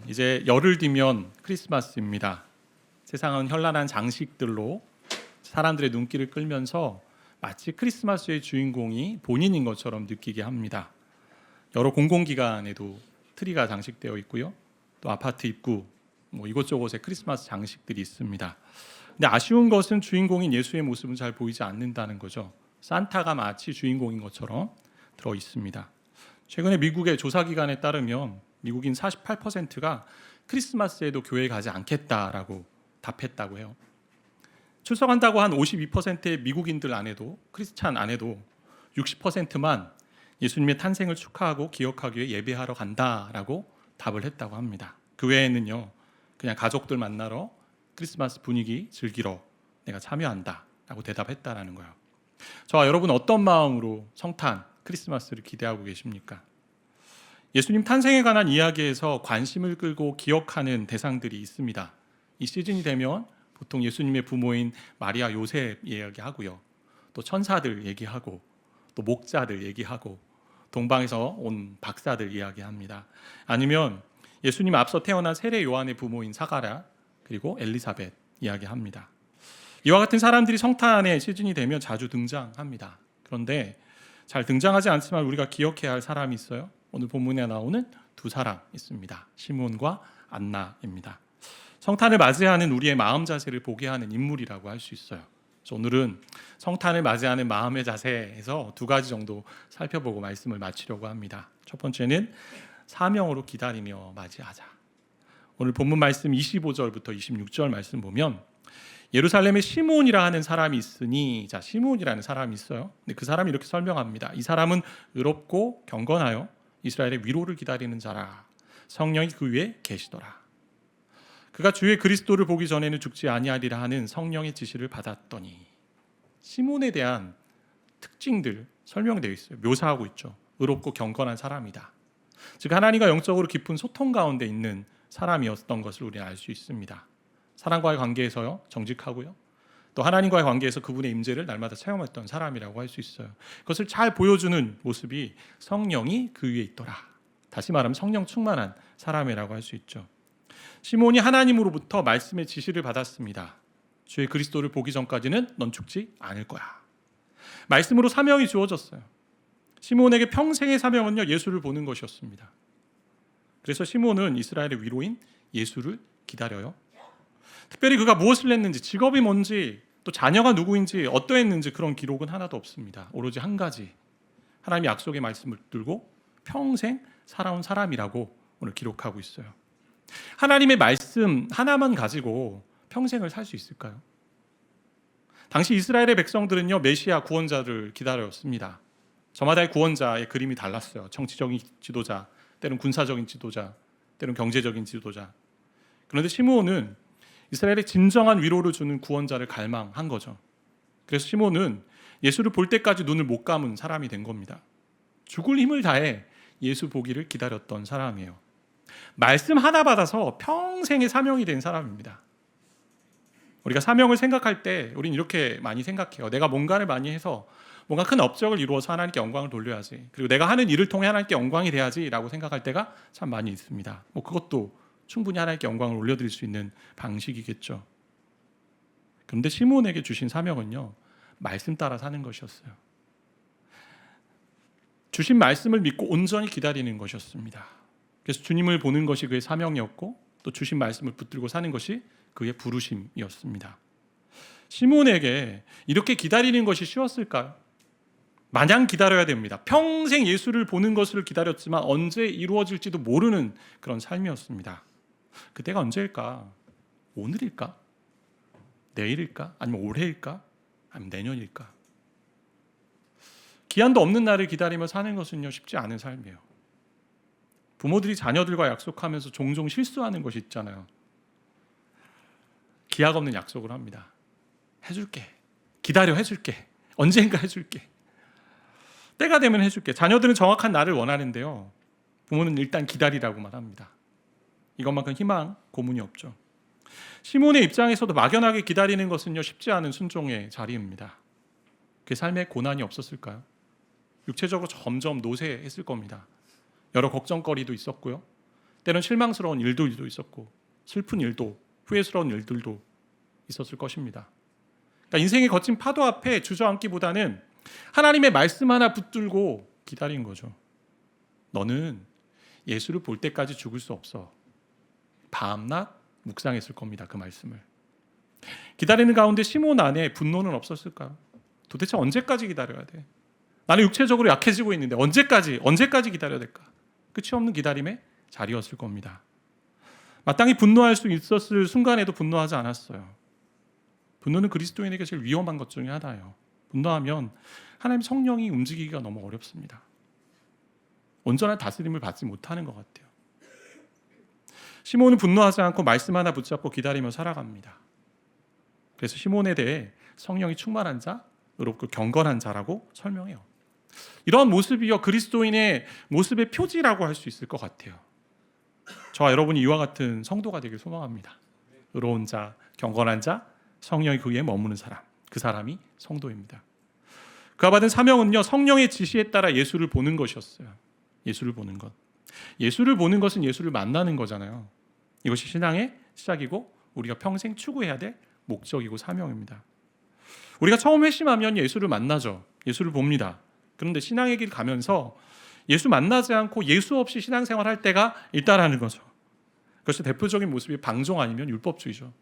이제 열흘 뒤면 크리스마스입니다. 세상은 현란한 장식들로 사람들의 눈길을 끌면서 마치 크리스마스의 주인공이 본인인 것처럼 느끼게 합니다. 여러 공공기관에도 트리가 장식되어 있고요. 또 아파트 입구, 이곳저곳에 크리스마스 장식들이 있습니다. 근데 아쉬운 것은 주인공인 예수의 모습은 잘 보이지 않는다는 거죠. 산타가 마치 주인공인 것처럼 들어 있습니다. 최근에 미국의 조사기관에 따르면 미국인 48%가 크리스마스에도 교회에 가지 않겠다라고 답했다고 해요. 출석한다고 한 52%의 미국인들 안에도, 크리스찬 안에도 60%만 예수님의 탄생을 축하하고 기억하기 위해 예배하러 간다라고 답을 했다고 합니다. 그 외에는요, 그냥 가족들 만나러 크리스마스 분위기 즐기러 내가 참여한다라고 대답했다라는 거예요. 저와 여러분 어떤 마음으로 성탄, 크리스마스를 기대하고 계십니까? 예수님 탄생에 관한 이야기에서 관심을 끌고 기억하는 대상들이 있습니다. 이 시즌이 되면 보통 예수님의 부모인 마리아 요셉 이야기하고요. 또 천사들 얘기하고 또 목자들 얘기하고 동방에서 온 박사들 이야기합니다. 아니면 예수님 앞서 태어난 세례 요한의 부모인 사가랴 그리고 엘리사벳 이야기합니다. 이와 같은 사람들이 성탄의 시즌이 되면 자주 등장합니다. 그런데 잘 등장하지 않지만 우리가 기억해야 할 사람이 있어요. 오늘 본문에 나오는 두 사람 있습니다. 시몬과 안나입니다. 성탄을 맞이하는 우리의 마음 자세를 보게 하는 인물이라고 할 수 있어요. 그래서 오늘은 성탄을 맞이하는 마음의 자세에서 두 가지 정도 살펴보고 말씀을 마치려고 합니다. 첫 번째는 사명으로 기다리며 맞이하자. 오늘 본문 말씀 25절부터 26절 말씀 보면 예루살렘에 시몬이라 하는 사람이 있으니, 자, 시몬이라는 사람이 있어요. 근데 그 사람이 이렇게 설명합니다. 이 사람은 의롭고 경건하여 이스라엘의 위로를 기다리는 자라. 성령이 그 위에 계시더라. 그가 주의 그리스도를 보기 전에는 죽지 아니하리라 하는 성령의 지시를 받았더니. 시몬에 대한 특징들 설명되어 있어요. 묘사하고 있죠. 의롭고 경건한 사람이다. 즉 하나님과 영적으로 깊은 소통 가운데 있는 사람이었던 것을 우리는 알 수 있습니다. 사람과의 관계에서요, 정직하고요. 또 하나님과의 관계에서 그분의 임재를 날마다 체험했던 사람이라고 할 수 있어요. 그것을 잘 보여주는 모습이 성령이 그 위에 있더라. 다시 말하면 성령 충만한 사람이라고 할 수 있죠. 시몬이 하나님으로부터 말씀의 지시를 받았습니다. 주의 그리스도를 보기 전까지는 넌 죽지 않을 거야. 말씀으로 사명이 주어졌어요. 시몬에게 평생의 사명은요, 예수를 보는 것이었습니다. 그래서 시몬은 이스라엘의 위로인 예수를 기다려요. 특별히 그가 무엇을 했는지, 직업이 뭔지, 또 자녀가 누구인지, 어떠했는지 그런 기록은 하나도 없습니다. 오로지 한 가지, 하나님의 약속의 말씀을 붙들고 평생 살아온 사람이라고 오늘 기록하고 있어요. 하나님의 말씀 하나만 가지고 평생을 살 수 있을까요? 당시 이스라엘의 백성들은요, 메시아 구원자를 기다렸습니다. 저마다의 구원자의 그림이 달랐어요. 정치적인 지도자, 때론 군사적인 지도자, 때론 경제적인 지도자. 그런데 시므온은 이스라엘의 진정한 위로를 주는 구원자를 갈망한 거죠. 그래서 시몬은 예수를 볼 때까지 눈을 못 감은 사람이 된 겁니다. 죽을 힘을 다해 예수 보기를 기다렸던 사람이에요. 말씀 하나 받아서 평생의 사명이 된 사람입니다. 우리가 사명을 생각할 때 우리는 이렇게 많이 생각해요. 내가 뭔가를 많이 해서 뭔가 큰 업적을 이루어서 하나님께 영광을 돌려야지. 그리고 내가 하는 일을 통해 하나님께 영광이 돼야지라고 생각할 때가 참 많이 있습니다. 그것도 충분히 하나님께 영광을 올려드릴 수 있는 방식이겠죠. 그런데 시몬에게 주신 사명은요, 말씀 따라 사는 것이었어요. 주신 말씀을 믿고 온전히 기다리는 것이었습니다. 그래서 주님을 보는 것이 그의 사명이었고 또 주신 말씀을 붙들고 사는 것이 그의 부르심이었습니다. 시몬에게 이렇게 기다리는 것이 쉬웠을까요? 마냥 기다려야 됩니다. 평생 예수를 보는 것을 기다렸지만 언제 이루어질지도 모르는 그런 삶이었습니다. 그때가 언제일까? 오늘일까? 내일일까? 아니면 올해일까? 아니면 내년일까? 기한도 없는 날을 기다리며 사는 것은요, 쉽지 않은 삶이에요. 부모들이 자녀들과 약속하면서 종종 실수하는 것이 있잖아요. 기약 없는 약속을 합니다. 해줄게. 기다려, 해줄게. 언젠가 해줄게. 때가 되면 해줄게. 자녀들은 정확한 날을 원하는데요, 부모는 일단 기다리라고만 합니다. 이것만큼 희망, 고문이 없죠. 시몬의 입장에서도 막연하게 기다리는 것은요, 쉽지 않은 순종의 자리입니다. 그 삶에 고난이 없었을까요? 육체적으로 점점 노쇠했을 겁니다. 여러 걱정거리도 있었고요. 때론 실망스러운 일들도 있었고 슬픈 일도 후회스러운 일들도 있었을 것입니다. 그러니까 인생의 거친 파도 앞에 주저앉기보다는 하나님의 말씀 하나 붙들고 기다린 거죠. 너는 예수를 볼 때까지 죽을 수 없어. 밤낮 묵상했을 겁니다. 그 말씀을. 기다리는 가운데 시몬 안에 분노는 없었을까요? 도대체 언제까지 기다려야 돼? 나는 육체적으로 약해지고 있는데 언제까지 기다려야 될까? 끝이 없는 기다림의 자리였을 겁니다. 마땅히 분노할 수 있었을 순간에도 분노하지 않았어요. 분노는 그리스도인에게 제일 위험한 것 중에 하나예요. 분노하면 하나님 성령이 움직이기가 너무 어렵습니다. 온전한 다스림을 받지 못하는 것 같아요. 시몬은 분노하지 않고 말씀 하나 붙잡고 기다리며 살아갑니다. 그래서 시몬에 대해 성령이 충만한 자, 의롭고 경건한 자라고 설명해요. 이러한 모습이요 그리스도인의 모습의 표지라고 할 수 있을 것 같아요. 저와 여러분이 이와 같은 성도가 되길 소망합니다. 의로운 자, 경건한 자, 성령이 그 위에 머무는 사람, 그 사람이 성도입니다. 그가 받은 사명은요 성령의 지시에 따라 예수를 보는 것이었어요. 예수를 보는 것. 예수를 보는 것은 예수를 만나는 거잖아요. 이것이 신앙의 시작이고 우리가 평생 추구해야 될 목적이고 사명입니다. 우리가 처음 회심하면 예수를 만나죠. 예수를 봅니다. 그런데 신앙의 길 가면서 예수 만나지 않고 예수 없이 신앙생활할 때가 있다라는 거죠. 그것이 대표적인 모습이 방종 아니면 율법주의죠.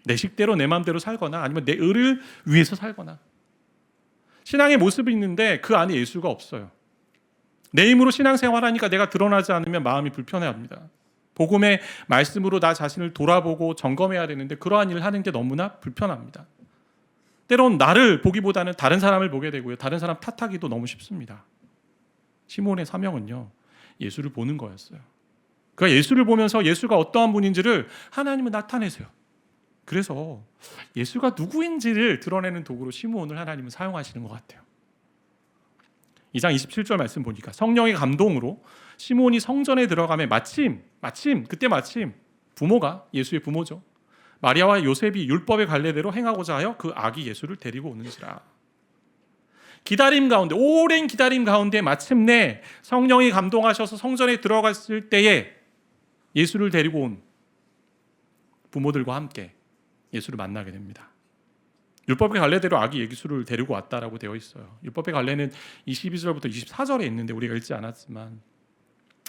내 식대로 내 마음대로 살거나 아니면 내 의를 위해서 살거나. 신앙의 모습이 있는데 그 안에 예수가 없어요. 내 힘으로 신앙생활하니까 내가 드러나지 않으면 마음이 불편해합니다. 복음의 말씀으로 나 자신을 돌아보고 점검해야 되는데 그러한 일을 하는 게 너무나 불편합니다. 때론 나를 보기보다는 다른 사람을 보게 되고요. 다른 사람 탓하기도 너무 쉽습니다. 시몬의 사명은요. 예수를 보는 거였어요. 그가 예수를 보면서 예수가 어떠한 분인지를 하나님은 나타내세요. 그래서 예수가 누구인지를 드러내는 도구로 시몬을 하나님은 사용하시는 것 같아요. 2장 27절 말씀 보니까 성령의 감동으로 시몬이 성전에 들어가며 마침 부모가 예수의 부모죠. 마리아와 요셉이 율법의 관례대로 행하고자 하여 그 아기 예수를 데리고 오는지라. 기다림 가운데 오랜 기다림 가운데 마침내 성령이 감동하셔서 성전에 들어갔을 때에 예수를 데리고 온 부모들과 함께 예수를 만나게 됩니다. 율법의 관례대로 아기 예수를 데리고 왔다라고 되어 있어요. 율법의 관례는 22절부터 24절에 있는데 우리가 읽지 않았지만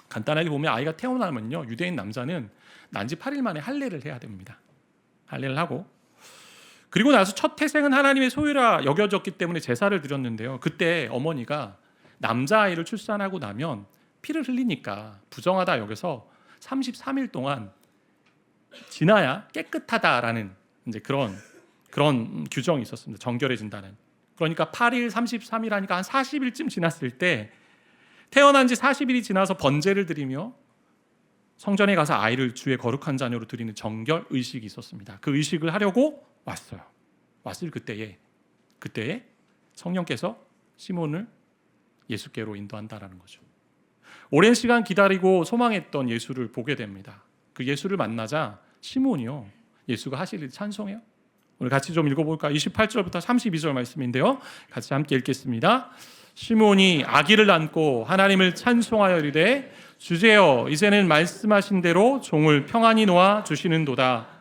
간단하게 보면 아이가 태어나면요 유대인 남자는 난지 8일 만에 할례를 해야 됩니다. 할례를 하고 그리고 나서 첫 태생은 하나님의 소유라 여겨졌기 때문에 제사를 드렸는데요. 그때 어머니가 남자아이를 출산하고 나면 피를 흘리니까 부정하다 여겨서 33일 동안 지나야 깨끗하다라는 이제 그런 규정이 있었습니다. 정결해진다는. 그러니까 8일, 33일 하니까 한 40일쯤 지났을 때 태어난 지 40일이 지나서 번제를 드리며 성전에 가서 아이를 주의 거룩한 자녀로 드리는 정결 의식이 있었습니다. 그 의식을 하려고 왔어요. 왔을 그때에 성령께서 시몬을 예수께로 인도한다라는 거죠. 오랜 시간 기다리고 소망했던 예수를 보게 됩니다. 그 예수를 만나자 시몬이요 예수가 하실 일 찬송해요. 오늘 같이 좀 읽어볼까? 28절부터 32절 말씀인데요. 같이 함께 읽겠습니다. 시몬이 아기를 안고 하나님을 찬송하여 이르되 주제여 이제는 말씀하신 대로 종을 평안히 놓아 주시는도다.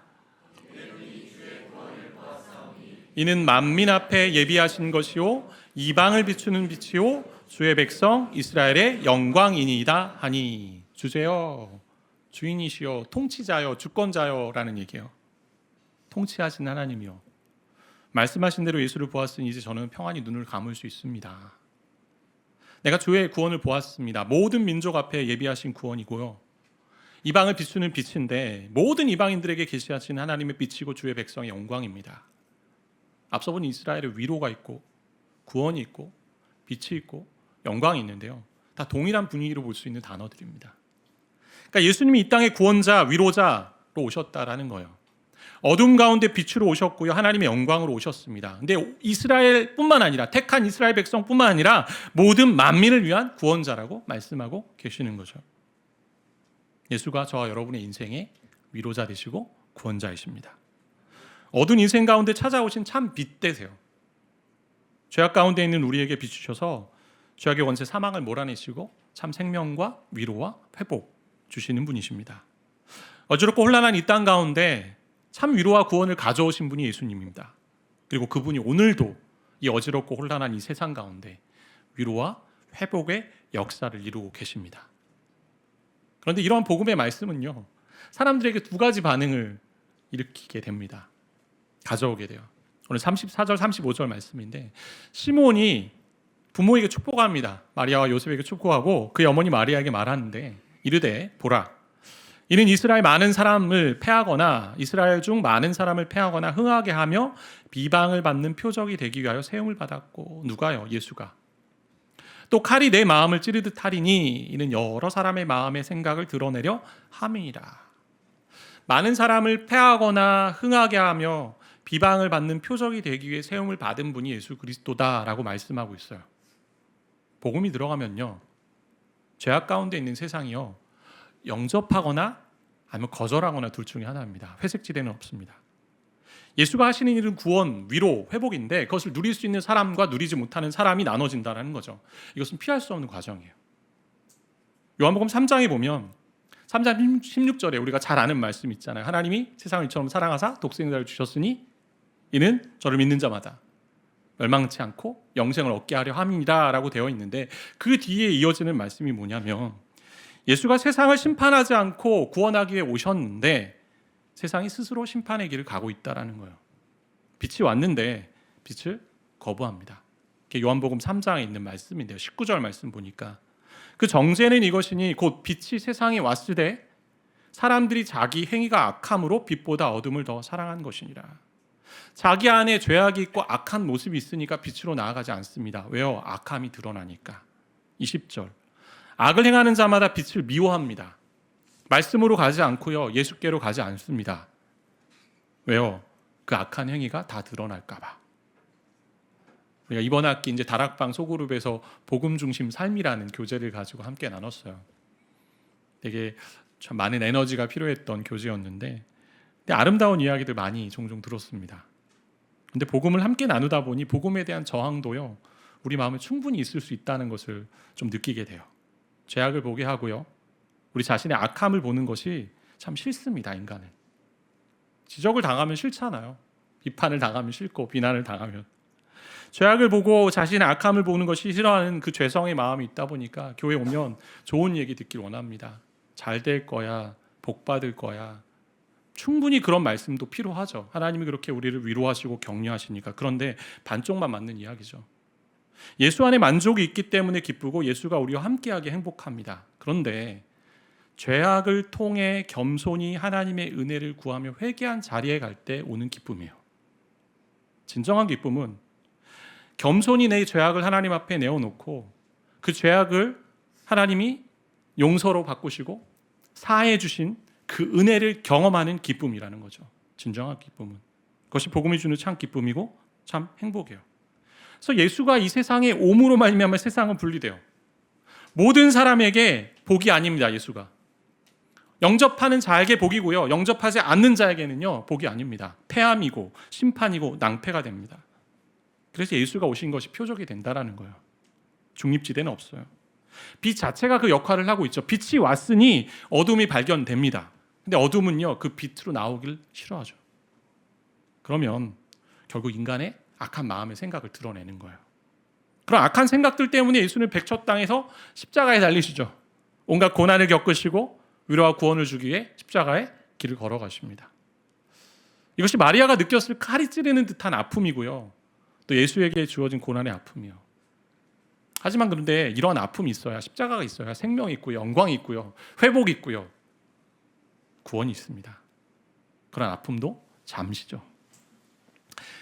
이는 만민 앞에 예비하신 것이요 이방을 비추는 빛이요 주의 백성 이스라엘의 영광이니이다 하니. 주제여 주인이시여 통치자여 주권자여라는 얘기예요. 통치하신 하나님이요 말씀하신 대로 예수를 보았으니 이제 저는 평안히 눈을 감을 수 있습니다. 내가 주의 구원을 보았습니다. 모든 민족 앞에 예비하신 구원이고요 이방을 비추는 빛인데 모든 이방인들에게 계시하신 하나님의 빛이고 주의 백성의 영광입니다. 앞서 본 이스라엘의 위로가 있고 구원이 있고 빛이 있고 영광이 있는데요 다 동일한 분위기로 볼 수 있는 단어들입니다. 그러니까 예수님이 이 땅의 구원자, 위로자로 오셨다라는 거예요. 어둠 가운데 빛으로 오셨고요 하나님의 영광으로 오셨습니다. 근데 이스라엘뿐만 아니라 택한 이스라엘 백성뿐만 아니라 모든 만민을 위한 구원자라고 말씀하고 계시는 거죠. 예수가 저와 여러분의 인생의 위로자 되시고 구원자이십니다. 어두운 인생 가운데 찾아오신 참 빛 되세요. 죄악 가운데 있는 우리에게 비추셔서 죄악의 원세 사망을 몰아내시고 참 생명과 위로와 회복 주시는 분이십니다. 어지럽고 혼란한 이 땅 가운데 참 위로와 구원을 가져오신 분이 예수님입니다. 그리고 그분이 오늘도 이 어지럽고 혼란한 이 세상 가운데 위로와 회복의 역사를 이루고 계십니다. 그런데 이러한 복음의 말씀은요, 사람들에게 두 가지 반응을 일으키게 됩니다. 가져오게 돼요. 오늘 34절 35절 말씀인데, 시몬이 부모에게 축복합니다. 마리아와 요셉에게 축복하고 그의 어머니 마리아에게 말하는데, 이르되 보라, 이는 이스라엘 많은 사람을 패하거나 이스라엘 중 많은 사람을 패하거나 흥하게 하며 비방을 받는 표적이 되기 위하여 세움을 받았고, 누가요? 예수가. 또 칼이 내 마음을 찌르듯 하리니 이는 여러 사람의 마음의 생각을 드러내려 함이니라. 많은 사람을 패하거나 흥하게 하며 비방을 받는 표적이 되기 위해 세움을 받은 분이 예수 그리스도다라고 말씀하고 있어요. 복음이 들어가면요, 죄악 가운데 있는 세상이요, 영접하거나 아니면 거절하거나 둘 중에 하나입니다. 회색지대는 없습니다. 예수가 하시는 일은 구원, 위로, 회복인데 그것을 누릴 수 있는 사람과 누리지 못하는 사람이 나눠진다는 거죠. 이것은 피할 수 없는 과정이에요. 요한복음 3장에 보면 3장 16절에 우리가 잘 아는 말씀 있잖아요. 하나님이 세상을 이처럼 사랑하사 독생자를 주셨으니 이는 저를 믿는 자마다 멸망치 않고 영생을 얻게 하려 함이니라 라고 되어 있는데, 그 뒤에 이어지는 말씀이 뭐냐면, 예수가 세상을 심판하지 않고 구원하기 위해 오셨는데 세상이 스스로 심판의 길을 가고 있다는 거예요. 빛이 왔는데 빛을 거부합니다. 요한복음 3장에 있는 말씀인데요, 19절 말씀 보니까 그 정죄는 이것이니 곧 빛이 세상에 왔을 때 사람들이 자기 행위가 악함으로 빛보다 어둠을 더 사랑한 것이니라. 자기 안에 죄악이 있고 악한 모습이 있으니까 빛으로 나아가지 않습니다. 왜요? 악함이 드러나니까. 20절, 악을 행하는 자마다 빛을 미워합니다. 말씀으로 가지 않고요, 예수께로 가지 않습니다. 왜요? 그 악한 행위가 다 드러날까 봐. 우리가 이번 학기 이제 다락방 소그룹에서 복음 중심 삶이라는 교재를 가지고 함께 나눴어요. 되게 참 많은 에너지가 필요했던 교재였는데, 근데 아름다운 이야기들 많이 종종 들었습니다. 근데 복음을 함께 나누다 보니 복음에 대한 저항도요, 우리 마음에 충분히 있을 수 있다는 것을 좀 느끼게 돼요. 죄악을 보게 하고요, 우리 자신의 악함을 보는 것이 참 싫습니다. 인간은 지적을 당하면 싫잖아요. 비판을 당하면 싫고, 비난을 당하면. 죄악을 보고 자신의 악함을 보는 것이 싫어하는 그 죄성의 마음이 있다 보니까 교회 오면 좋은 얘기 듣길 원합니다. 잘 될 거야, 복 받을 거야. 충분히 그런 말씀도 필요하죠. 하나님이 그렇게 우리를 위로하시고 격려하시니까. 그런데 반쪽만 맞는 이야기죠. 예수 안에 만족이 있기 때문에 기쁘고 예수가 우리와 함께하게 행복합니다. 그런데 죄악을 통해 겸손히 하나님의 은혜를 구하며 회개한 자리에 갈 때 오는 기쁨이에요. 진정한 기쁨은 겸손히 내 죄악을 하나님 앞에 내어놓고 그 죄악을 하나님이 용서로 바꾸시고 사해 주신 그 은혜를 경험하는 기쁨이라는 거죠. 진정한 기쁨은. 그것이 복음이 주는 참 기쁨이고 참 행복이에요. 그래서 예수가 이 세상에 옴으로 말미암아 세상은 분리돼요. 모든 사람에게 복이 아닙니다. 예수가 영접하는 자에게 복이고요, 영접하지 않는 자에게는요 복이 아닙니다. 패함이고 심판이고 낭패가 됩니다. 그래서 예수가 오신 것이 표적이 된다라는 거예요. 중립지대는 없어요. 빛 자체가 그 역할을 하고 있죠. 빛이 왔으니 어둠이 발견됩니다. 근데 어둠은요 그 빛으로 나오길 싫어하죠. 그러면 결국 인간의 악한 마음의 생각을 드러내는 거예요. 그런 악한 생각들 때문에 예수는 백첫 땅에서 십자가에 달리시죠. 온갖 고난을 겪으시고 위로와 구원을 주기 위해 십자가의 길을 걸어가십니다. 이것이 마리아가 느꼈을 칼이 찌르는 듯한 아픔이고요, 또 예수에게 주어진 고난의 아픔이요. 하지만 그런데 이러한 아픔이 있어야, 십자가가 있어야 생명이 있고요, 영광이 있고요, 회복이 있고요, 구원이 있습니다. 그런 아픔도 잠시죠.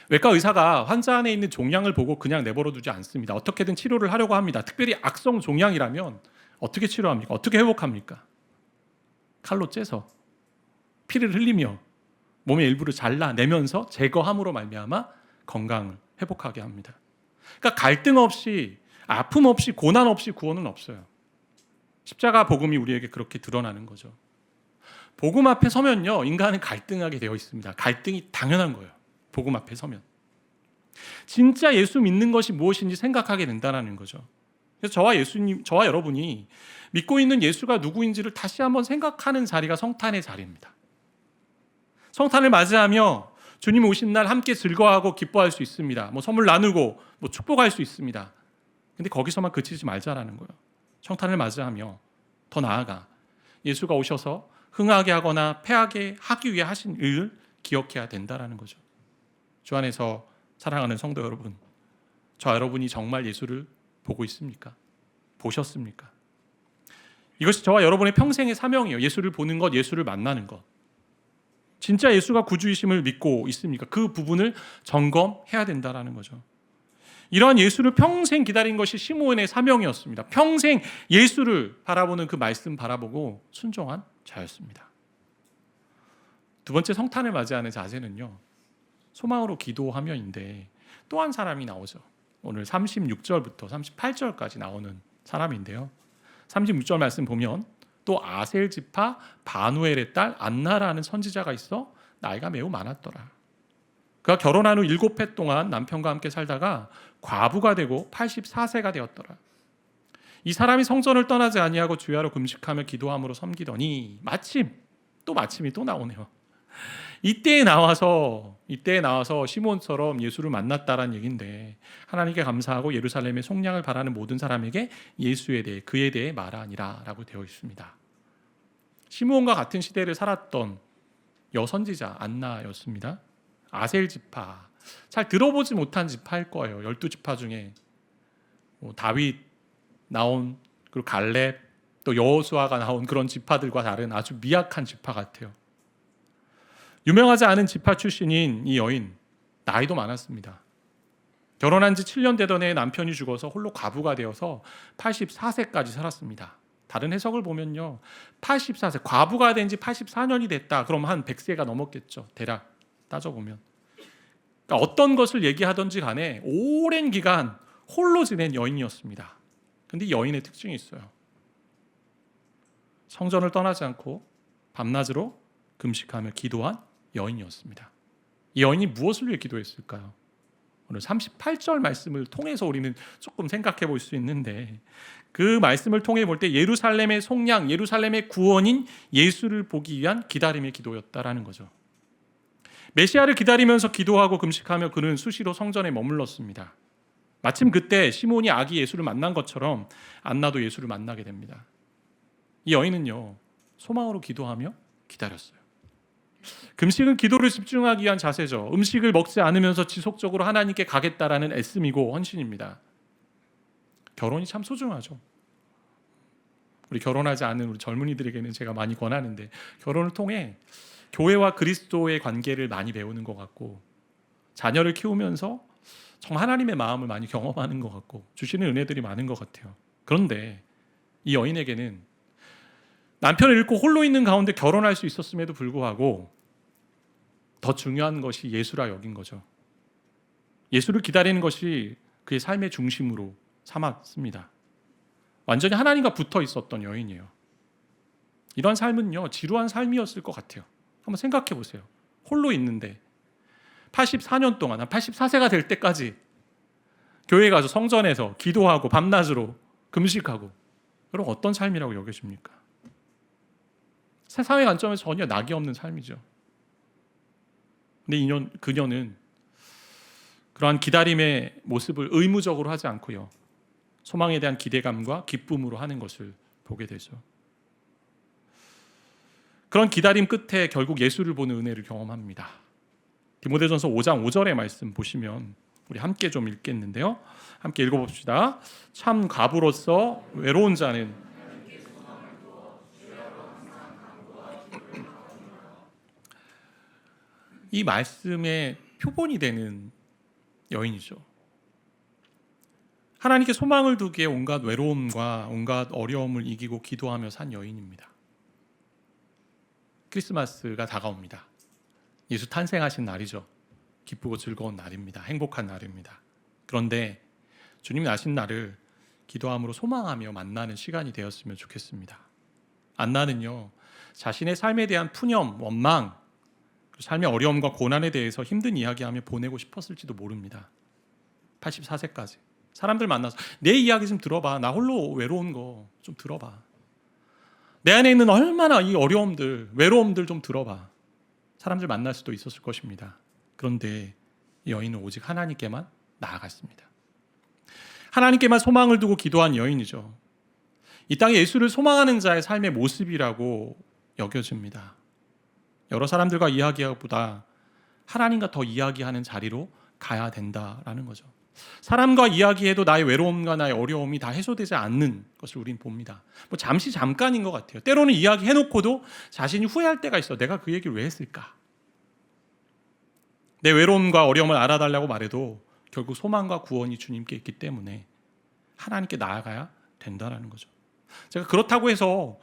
외과 의사가 환자 안에 있는 종양을 보고 그냥 내버려 두지 않습니다. 어떻게든 치료를 하려고 합니다. 특별히 악성 종양이라면 어떻게 치료합니까? 어떻게 회복합니까? 칼로 째서 피를 흘리며 몸의 일부를 잘라내면서 제거함으로 말미암아 건강을 회복하게 합니다. 그러니까 갈등 없이, 아픔 없이, 고난 없이 구원은 없어요. 십자가 복음이 우리에게 그렇게 드러나는 거죠. 복음 앞에 서면요, 인간은 갈등하게 되어 있습니다. 갈등이 당연한 거예요. 복음 앞에 서면 진짜 예수 믿는 것이 무엇인지 생각하게 된다는 거죠. 그래서 저와 여러분이 믿고 있는 예수가 누구인지를 다시 한번 생각하는 자리가 성탄의 자리입니다. 성탄을 맞이하며 주님 오신 날 함께 즐거워하고 기뻐할 수 있습니다. 선물 나누고 축복할 수 있습니다. 근데 거기서만 그치지 말자라는 거예요. 성탄을 맞이하며 더 나아가 예수가 오셔서 흥하게 하거나 패하게 하기 위해 하신 일을 기억해야 된다라는 거죠. 주 안에서 사랑하는 성도 여러분, 저 여러분이 정말 예수를 보고 있습니까? 보셨습니까? 이것이 저와 여러분의 평생의 사명이에요. 예수를 보는 것, 예수를 만나는 것. 진짜 예수가 구주이심을 믿고 있습니까? 그 부분을 점검해야 된다라는 거죠. 이러한 예수를 평생 기다린 것이 시므온의 사명이었습니다. 평생 예수를 바라보는 그 말씀 바라보고 순종한 자였습니다. 두 번째 성탄을 맞이하는 자세는요, 소망으로 기도하며인데 또 한 사람이 나오죠. 오늘 36절부터 38절까지 나오는 사람인데요. 36절 말씀 보면 또 아셀 지파 바누엘의 딸 안나라는 선지자가 있어 나이가 매우 많았더라. 그가 결혼한 후 7해 동안 남편과 함께 살다가 과부가 되고 84세가 되었더라. 이 사람이 성전을 떠나지 아니하고 주야로 금식하며 기도함으로 섬기더니 마침이 또 나오네요. 이때에 나와서 시몬처럼 예수를 만났다라는 얘기인데, 하나님께 감사하고 예루살렘의 속량을 바라는 모든 사람에게 그에 대해 말하니라라고 되어 있습니다. 시므온과 같은 시대를 살았던 여선지자 안나였습니다. 아셀 지파, 잘 들어보지 못한 지파일 거예요. 12지파 중에 다윗 나온, 그리고 갈렙, 또 여호수아가 나온 그런 지파들과 다른 아주 미약한 지파 같아요. 유명하지 않은 지파 출신인 이 여인, 나이도 많았습니다. 결혼한 지 7년 되던 해에 남편이 죽어서 홀로 과부가 되어서 84세까지 살았습니다. 다른 해석을 보면요, 84세, 과부가 된 지 84년이 됐다. 그럼 한 100세가 넘었겠죠. 대략 따져보면. 그러니까 어떤 것을 얘기하든지 간에 오랜 기간 홀로 지낸 여인이었습니다. 근데 이 여인의 특징이 있어요. 성전을 떠나지 않고 밤낮으로 금식하며 기도한 여인이었습니다. 이 여인이 무엇을 위해 기도했을까요? 오늘 38절 말씀을 통해서 우리는 조금 생각해 볼 수 있는데, 그 말씀을 통해 볼 때 예루살렘의 속량, 예루살렘의 구원인 예수를 보기 위한 기다림의 기도였다라는 거죠. 메시아를 기다리면서 기도하고 금식하며 그는 수시로 성전에 머물렀습니다. 마침 그때 시몬이 아기 예수를 만난 것처럼 안나도 예수를 만나게 됩니다. 이 여인은요, 소망으로 기도하며 기다렸어요. 금식은 기도를 집중하기 위한 자세죠. 음식을 먹지 않으면서 지속적으로 하나님께 가겠다라는 애씀이고 헌신입니다. 결혼이 참 소중하죠. 우리 결혼하지 않은 우리 젊은이들에게는 제가 많이 권하는데, 결혼을 통해 교회와 그리스도의 관계를 많이 배우는 것 같고, 자녀를 키우면서 정말 하나님의 마음을 많이 경험하는 것 같고, 주시는 은혜들이 많은 것 같아요. 그런데 이 여인에게는 남편을 잃고 홀로 있는 가운데 결혼할 수 있었음에도 불구하고 더 중요한 것이 예수라 여긴 거죠. 예수를 기다리는 것이 그의 삶의 중심으로 삼았습니다. 완전히 하나님과 붙어 있었던 여인이에요. 이런 삶은요, 지루한 삶이었을 것 같아요. 한번 생각해 보세요. 홀로 있는데 84년 동안, 한 84세가 될 때까지 교회에 가서 성전에서 기도하고 밤낮으로 금식하고, 그럼 어떤 삶이라고 여겨집니까? 세상의 관점에서 전혀 낙이 없는 삶이죠. 근데 그녀는 그러한 기다림의 모습을 의무적으로 하지 않고요, 소망에 대한 기대감과 기쁨으로 하는 것을 보게 되죠. 그런 기다림 끝에 결국 예수를 보는 은혜를 경험합니다. 디모데전서 5장 5절의 말씀 보시면 우리 함께 좀 읽겠는데요. 함께 읽어봅시다. 참 과부로서 외로운 자는 이 말씀의 표본이 되는 여인이죠. 하나님께 소망을 두기에 온갖 외로움과 온갖 어려움을 이기고 기도하며 산 여인입니다. 크리스마스가 다가옵니다. 예수 탄생하신 날이죠. 기쁘고 즐거운 날입니다. 행복한 날입니다. 그런데 주님이 나신 날을 기도함으로 소망하며 만나는 시간이 되었으면 좋겠습니다. 안나는요, 자신의 삶에 대한 푸념, 원망, 삶의 어려움과 고난에 대해서 힘든 이야기하며 보내고 싶었을지도 모릅니다. 84세까지 사람들 만나서 내 이야기 좀 들어봐. 나 홀로 외로운 거 좀 들어봐. 내 안에 있는 얼마나 이 어려움들, 외로움들 좀 들어봐. 사람들 만날 수도 있었을 것입니다. 그런데 이 여인은 오직 하나님께만 나아갔습니다. 하나님께만 소망을 두고 기도한 여인이죠. 이 땅에 예수를 소망하는 자의 삶의 모습이라고 여겨집니다. 여러 사람들과 이야기하기보다 하나님과 더 이야기하는 자리로 가야 된다라는 거죠. 사람과 이야기해도 나의 외로움과 나의 어려움이 다 해소되지 않는 것을 우린 봅니다. 잠깐인 것 같아요. 때로는 이야기해놓고도 자신이 후회할 때가 있어. 내가 그 얘기를 왜 했을까? 내 외로움과 어려움을 알아달라고 말해도 결국 소망과 구원이 주님께 있기 때문에 하나님께 나아가야 된다는 거죠. 제가 그렇다고 해서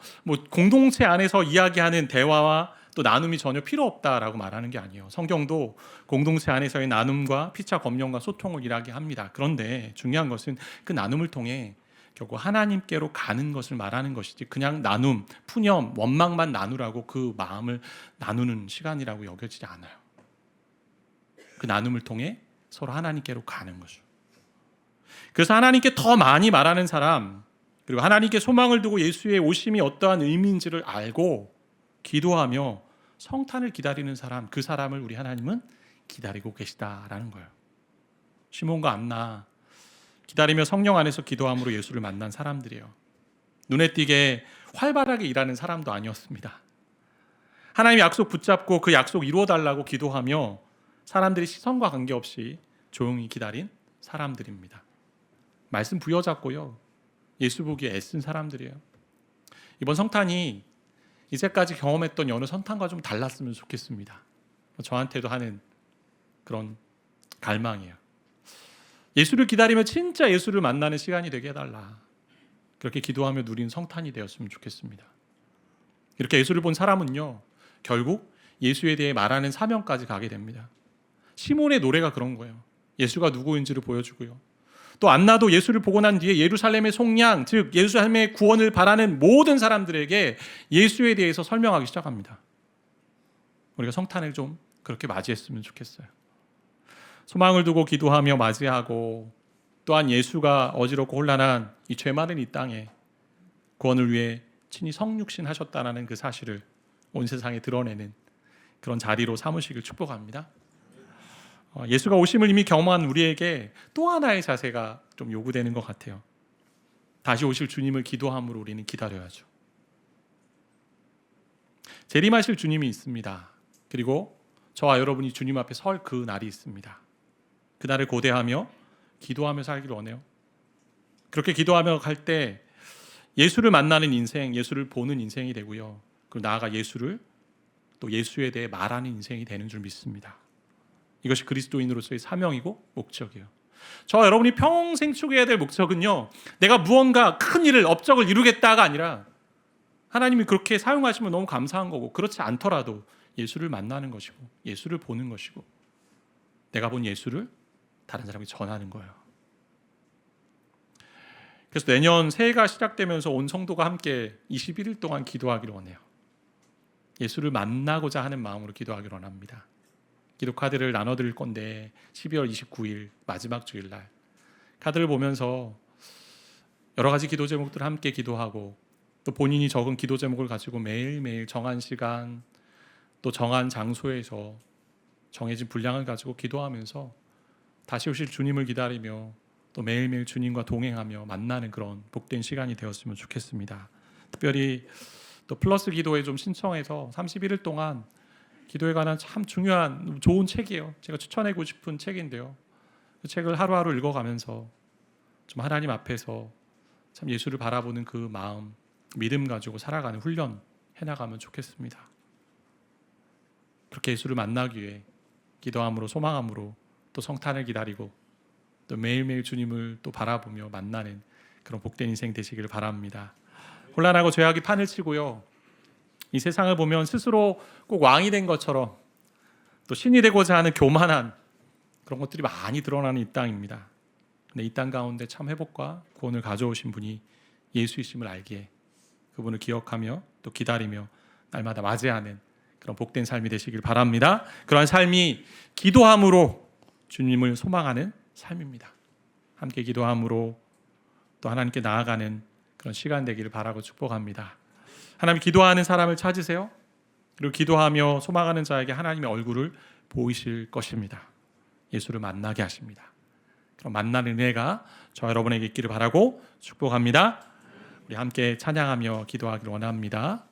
공동체 안에서 이야기하는 대화와 또 나눔이 전혀 필요 없다라고 말하는 게 아니에요. 성경도 공동체 안에서의 나눔과 피차 검령과 소통을 이야기합니다. 그런데 중요한 것은 그 나눔을 통해 결국 하나님께로 가는 것을 말하는 것이지 그냥 나눔, 푸념, 원망만 나누라고 그 마음을 나누는 시간이라고 여겨지지 않아요. 그 나눔을 통해 서로 하나님께로 가는 거죠. 그래서 하나님께 더 많이 말하는 사람, 그리고 하나님께 소망을 두고 예수의 오심이 어떠한 의미인지를 알고 기도하며 성탄을 기다리는 사람, 그 사람을 우리 하나님은 기다리고 계시다라는 거예요. 시몬과 안나 기다리며 성령 안에서 기도함으로 예수를 만난 사람들이에요. 눈에 띄게 활발하게 일하는 사람도 아니었습니다. 하나님의 약속 붙잡고 그 약속 이루어달라고 기도하며 사람들이 시선과 관계없이 조용히 기다린 사람들입니다. 말씀 부여잡고요, 예수 보기에 애쓴 사람들이에요. 이번 성탄이 이제까지 경험했던 여느 성탄과 좀 달랐으면 좋겠습니다. 저한테도 하는 그런 갈망이에요. 예수를 기다리며 진짜 예수를 만나는 시간이 되게 해달라. 그렇게 기도하며 누린 성탄이 되었으면 좋겠습니다. 이렇게 예수를 본 사람은요, 결국 예수에 대해 말하는 사명까지 가게 됩니다. 시몬의 노래가 그런 거예요. 예수가 누구인지를 보여주고요. 또 안나도 예수를 보고 난 뒤에 예루살렘의 속량, 즉 예루살렘의 구원을 바라는 모든 사람들에게 예수에 대해서 설명하기 시작합니다. 우리가 성탄을 좀 그렇게 맞이했으면 좋겠어요. 소망을 두고 기도하며 맞이하고, 또한 예수가 어지럽고 혼란한 이 죄 많은 이 땅에 구원을 위해 친히 성육신 하셨다는 그 사실을 온 세상에 드러내는 그런 자리로 삼으시길 축복합니다. 예수가 오심을 이미 경험한 우리에게 또 하나의 자세가 좀 요구되는 것 같아요. 다시 오실 주님을 기도함으로 우리는 기다려야죠. 재림하실 주님이 있습니다. 그리고 저와 여러분이 주님 앞에 설 그 날이 있습니다. 그 날을 고대하며 기도하며 살기를 원해요. 그렇게 기도하며 갈 때 예수를 만나는 인생, 예수를 보는 인생이 되고요, 그리고 나아가 예수를 또 예수에 대해 말하는 인생이 되는 줄 믿습니다. 이것이 그리스도인으로서의 사명이고 목적이에요. 저와 여러분이 평생 추구해야 될 목적은요, 내가 무언가 큰 일을, 업적을 이루겠다가 아니라 하나님이 그렇게 사용하시면 너무 감사한 거고, 그렇지 않더라도 예수를 만나는 것이고 예수를 보는 것이고 내가 본 예수를 다른 사람에게 전하는 거예요. 그래서 내년 새해가 시작되면서 온 성도가 함께 21일 동안 기도하기를 원해요. 예수를 만나고자 하는 마음으로 기도하기를 원합니다. 기도 카드를 나눠드릴 건데 12월 29일 마지막 주일날 카드를 보면서 여러 가지 기도 제목들을 함께 기도하고, 또 본인이 적은 기도 제목을 가지고 매일매일 정한 시간, 또 정한 장소에서 정해진 분량을 가지고 기도하면서 다시 오실 주님을 기다리며 또 매일매일 주님과 동행하며 만나는 그런 복된 시간이 되었으면 좋겠습니다. 특별히 또 플러스 기도에 좀 신청해서 31일 동안 기도에 관한 참 중요한 좋은 책이에요. 제가 추천하고 싶은 책인데요, 그 책을 하루하루 읽어가면서 좀 하나님 앞에서 참 예수를 바라보는 그 마음, 믿음 가지고 살아가는 훈련 해나가면 좋겠습니다. 그렇게 예수를 만나기 위해 기도함으로, 소망함으로 또 성탄을 기다리고 또 매일매일 주님을 또 바라보며 만나는 그런 복된 인생 되시기를 바랍니다. 혼란하고 죄악이 판을 치고요, 이 세상을 보면 스스로 꼭 왕이 된 것처럼 또 신이 되고자 하는 교만한 그런 것들이 많이 드러나는 이 땅입니다. 근데 이 땅 가운데 참 회복과 구원을 가져오신 분이 예수이심을 알기에 그분을 기억하며 또 기다리며 날마다 맞이하는 그런 복된 삶이 되시길 바랍니다. 그러한 삶이 기도함으로 주님을 소망하는 삶입니다. 함께 기도함으로 또 하나님께 나아가는 그런 시간 되기를 바라고 축복합니다. 하나님, 기도하는 사람을 찾으세요. 그리고 기도하며 소망하는 자에게 하나님의 얼굴을 보이실 것입니다. 예수를 만나게 하십니다. 그럼 만나는 은혜가 저 여러분에게 있기를 바라고 축복합니다. 우리 함께 찬양하며 기도하기를 원합니다.